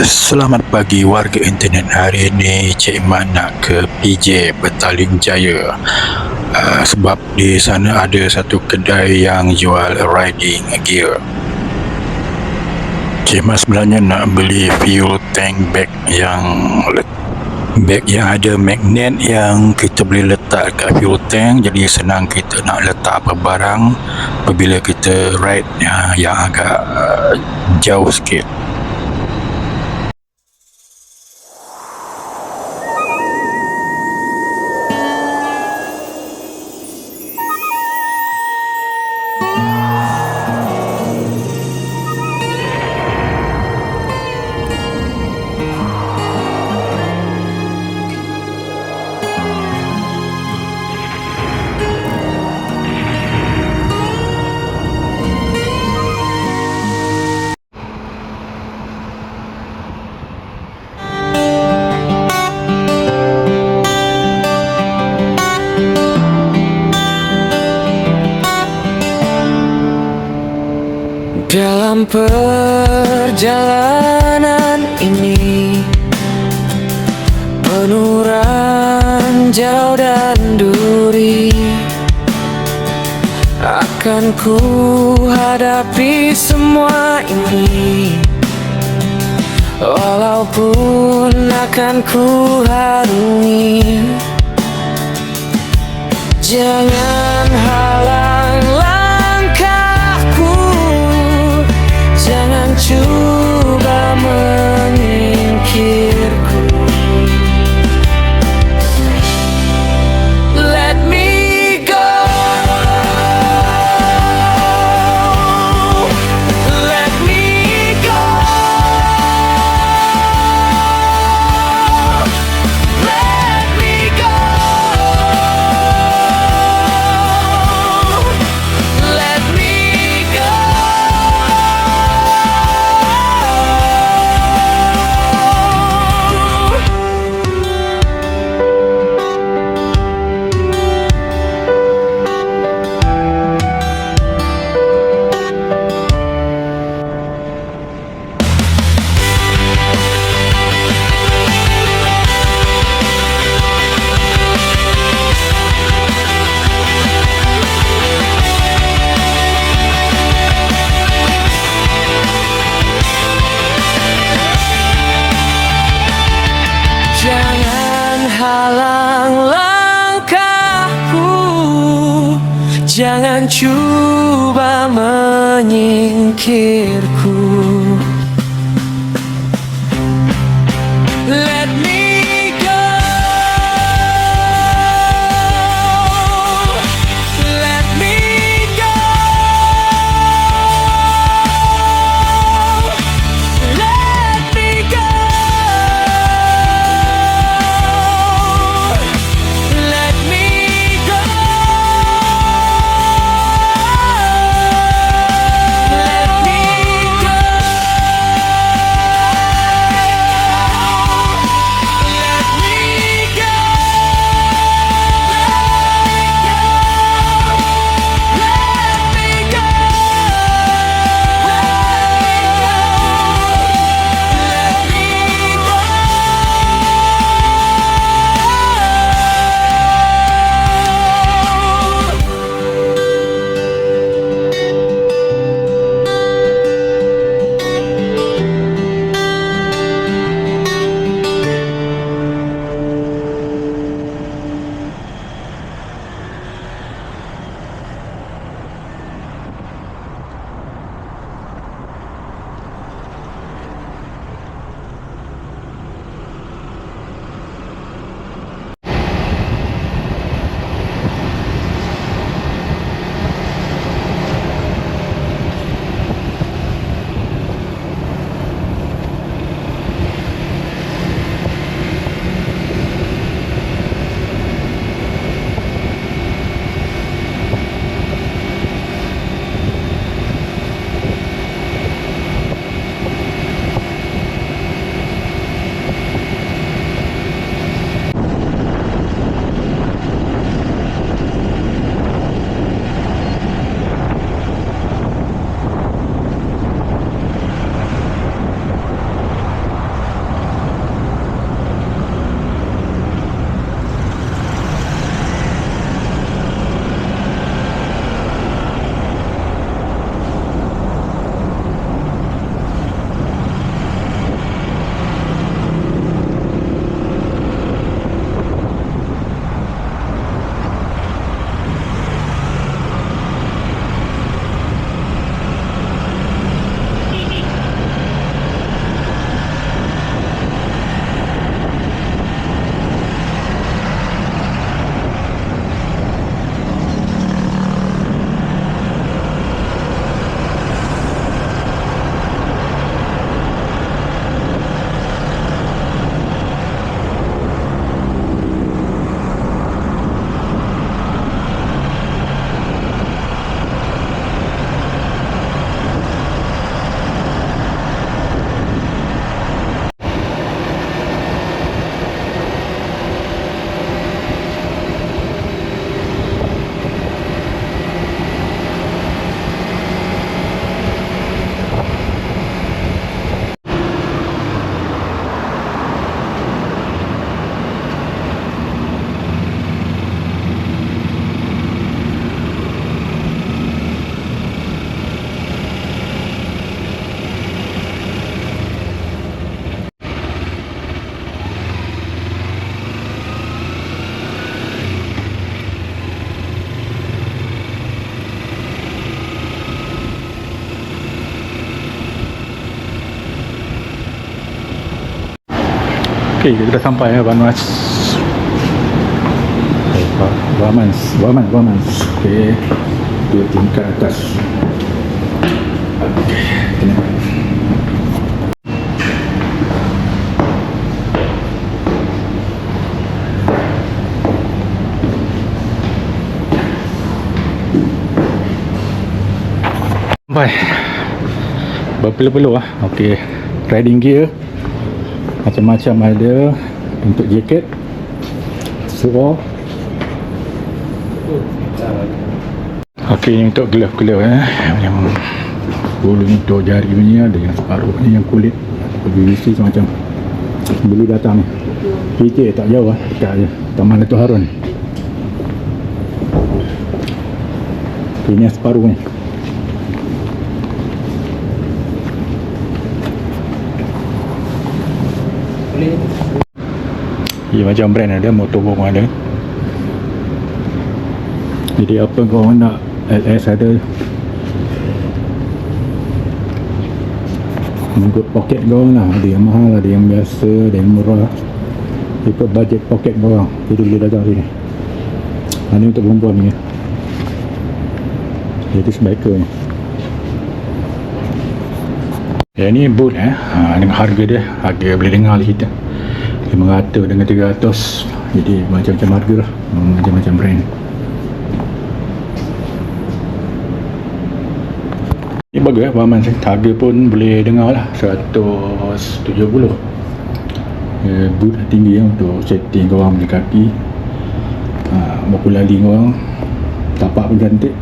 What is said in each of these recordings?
Selamat pagi warga internet. Hari ini Cik Iman nak ke PJ Petaling Jaya, sebab di sana ada satu kedai yang jual riding gear. Cik Iman sebenarnya nak beli fuel tank bag yang ada magnet yang kita boleh letak kat fuel tank, jadi senang kita nak letak apa barang apabila kita ride yang agak jauh sikit. Dalam perjalanan ini penuh ranjau dan duri, akan ku hadapi semua ini, walaupun akan ku harungi. Jangan halang langkahku, jangan coba menyingkirku. Let me go, let me go, let me go, let me go. Jangan halang langkahku, jangan coba menyingkirku. Let me go, let me go, let me go, let me go, let me go. Okey, kita dah sampai ya Vanuas. Vamans. Okey, 2 tingkat atas. Okey, kena. Sampai berpeluh-peluh lah. Okey, riding gear macam-macam ada. Untuk jaket, seluar. Okey, ni untuk glove yang bulu ni untuk jari punya, ada yang separuh ni yang kulit PVC macam bulu datang ni. PJ tak jauh lah, dekat je Taman Dato' Harun. Ini yang separuh ni. Ia macam brand ada, Motorbo pun ada. Jadi apa kau nak, LS ada, mengikut poket kau lah. Ada yang mahal, ada yang biasa, ada yang murah, ikut budget poket kau lah. Jadi boleh datang sini. Ini untuk perempuan ni, jadi sebiker ni. Yang ni boot dengan harga dia, harga boleh dengar lah kita 500 dengan 300. Jadi macam-macam harga lah, macam-macam brand. Ni bagus Vamans, harga pun boleh dengar lah 170. Boot tinggi untuk setting korang punya kaki, buku lali korang, tapak pun cantik.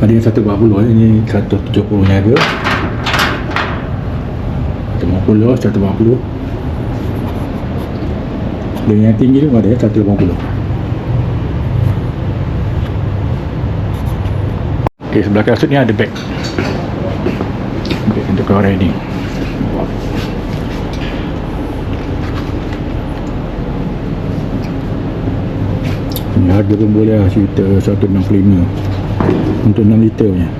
Ada yang 140, ini 170 ni harga. 140. Dan yang tinggi tu ada 180. Okey, sebelah kasut ni ada bag untuk kau riding. Ini harga pun boleh lah, cerita 165 untuk 6 liter punya.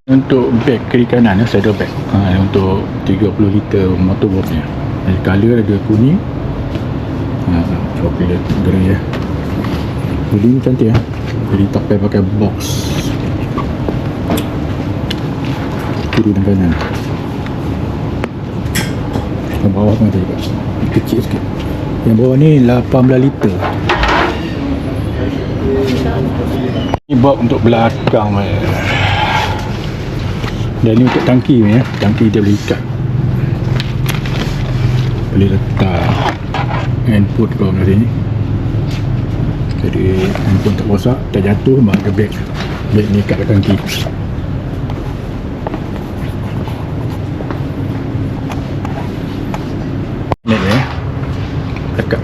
Untuk bag kiri kanan saddle bag, untuk 30 liter Motorbo punya. Color ada kuning, coklat, grey Jadi ni cantik Jadi tak payah pakai box. Kiri dan kanan. Yang bawah pun ada juga, kecil sikit. Yang bawah ni 18 liter. Ni box untuk belakang dan ni untuk tangki ni tangki dia boleh ikat, boleh letak handphone kau kat sini. Jadi handphone tak rosak, tak jatuh, ada beg ni ikat kat tangki. Ni dekat.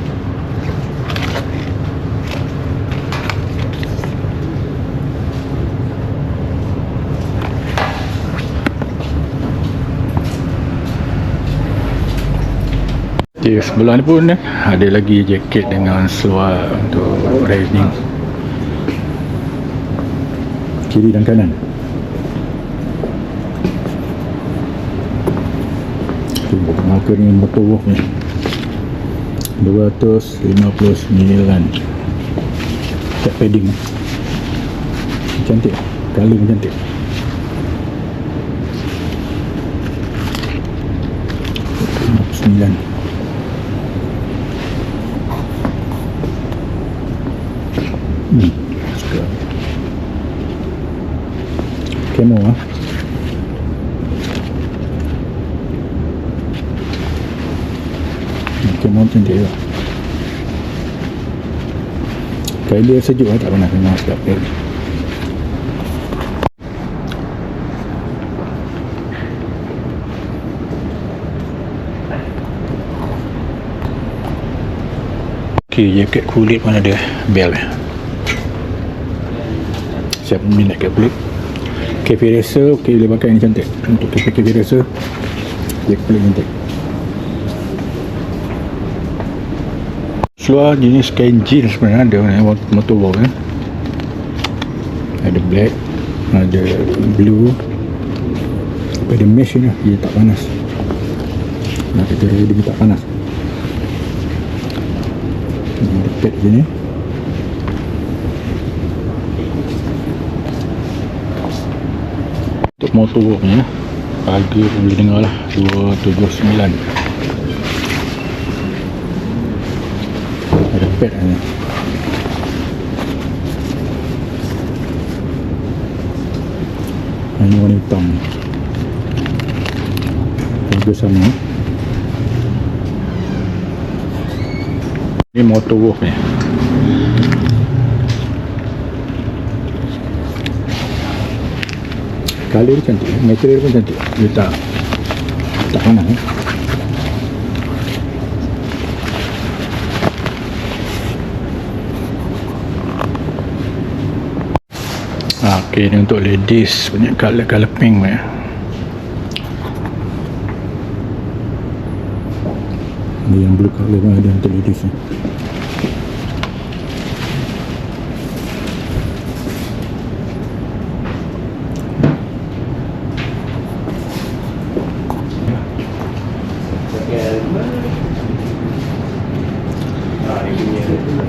Okay, sebelah ni pun ada lagi jaket dengan seluar untuk riding, kiri dan kanan. Marker ni Motorbo ni 259. Cat padding cantik, color pun cantik. Camo camo cantik juga. Kain dia sejuk tak pernah kena sedap kain. Okay, jaket kulit pun ada bel. Siap minat kat kulit. Cafe Racer, okay, boleh pakai ni cantik. Untuk Cafe Racer, jaket kulit cantik. Seluar jenis kain jeans sebenarnya ada Motorbo ada black, ada blue, ada mesh ni, dia tak panas. Nah, kita dia tak panas. Ada pad sini. Untuk motor ni, harga boleh dengar lah, 279. Ada pad ni. Ini warna hitam. Harga sama. Ini motor wolf ni. Color dia cantik, material pun cantik. Dia tak panas eh. Ok, ni untuk ladies punya color pink punya. Ni yang blue color pun ada untuk ladies ni.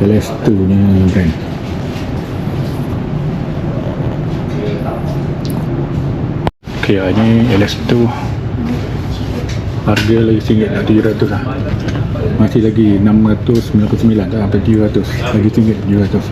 LS2 ni brand. Ok, ni LS2 harga lagi RM700 lah. Masih lagi 699 tak sampai 700. Lagi RM700.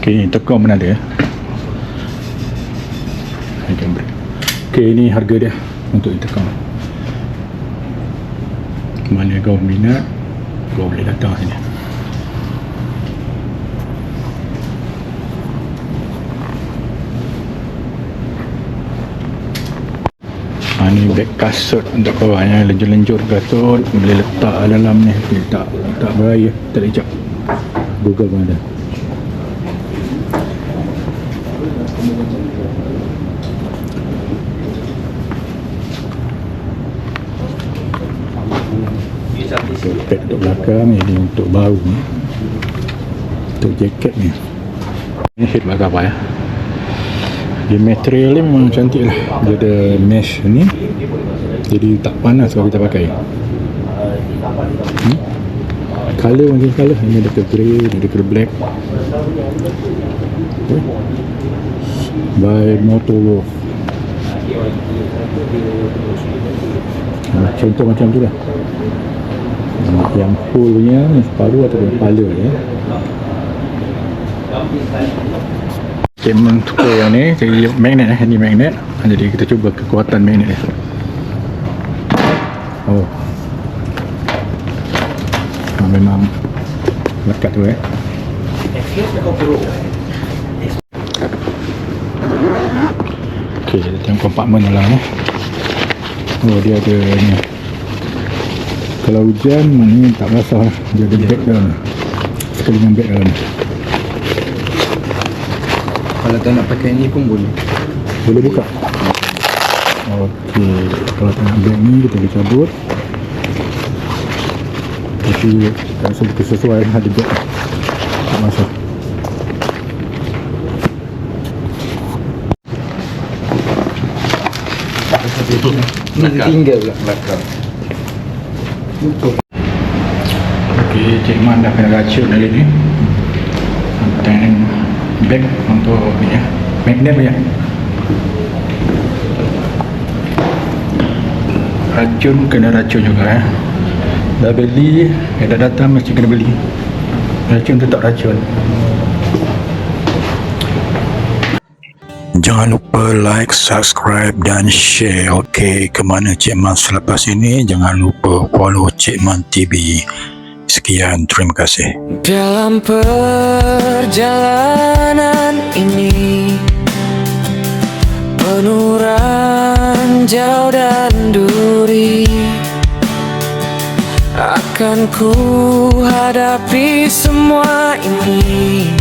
Ok, tekong pun ada. Ok, ni harga dia untuk intercom. Mana kau minat, kau boleh datang sini. Ni beg kasut untuk kau yang lenjur-lenjur kasut, boleh letak dalam ni. Tak bahaya, tak lecak. Google pun ada. Pad untuk belakang ni, untuk bahu ni, untuk jaket ni. Ni head belakang apa ya. Dia material ni memang cantik lah. Dia ada mesh ni, jadi tak panas kalau kita pakai. Color macam color. Ini ada ke grey, ada ke black. Okay. By Motor Wolf. Contoh macam tu lah. Yang full punya separuh atau kepala ya. Cement square yang ni jadi magnet ni magnet. Jadi kita cuba kekuatan magnet dia. Oh. Memang lekat tu Okey, kita tengok kompartmen dalam ni. Oh, dia ada ni. Kalau hujan ni tak basah lah. Dia ada beg dalam. Sekalian beg dalam. Kalau tak nak pakai ni pun boleh. Boleh buka. Okey, kalau tak nak beg ni kita boleh cabut. Tapi tak rasa betul sesuai ada beg. Tak masalah. Ni tinggal pula belakang. Okey, Cik Man dah kena racun hari ni. Dan beg untuk ni ya. Magnet ya. Racun kena racun juga Dah beli, dah datang mesti kena beli. Racun tetap racun. Jangan lupa like, subscribe dan share. Okey, ke mana Cik Man selepas ini, jangan lupa follow Cik Man TV. Sekian, terima kasih. Dalam perjalanan ini penuh ranjau dan duri, akan ku hadapi semua ini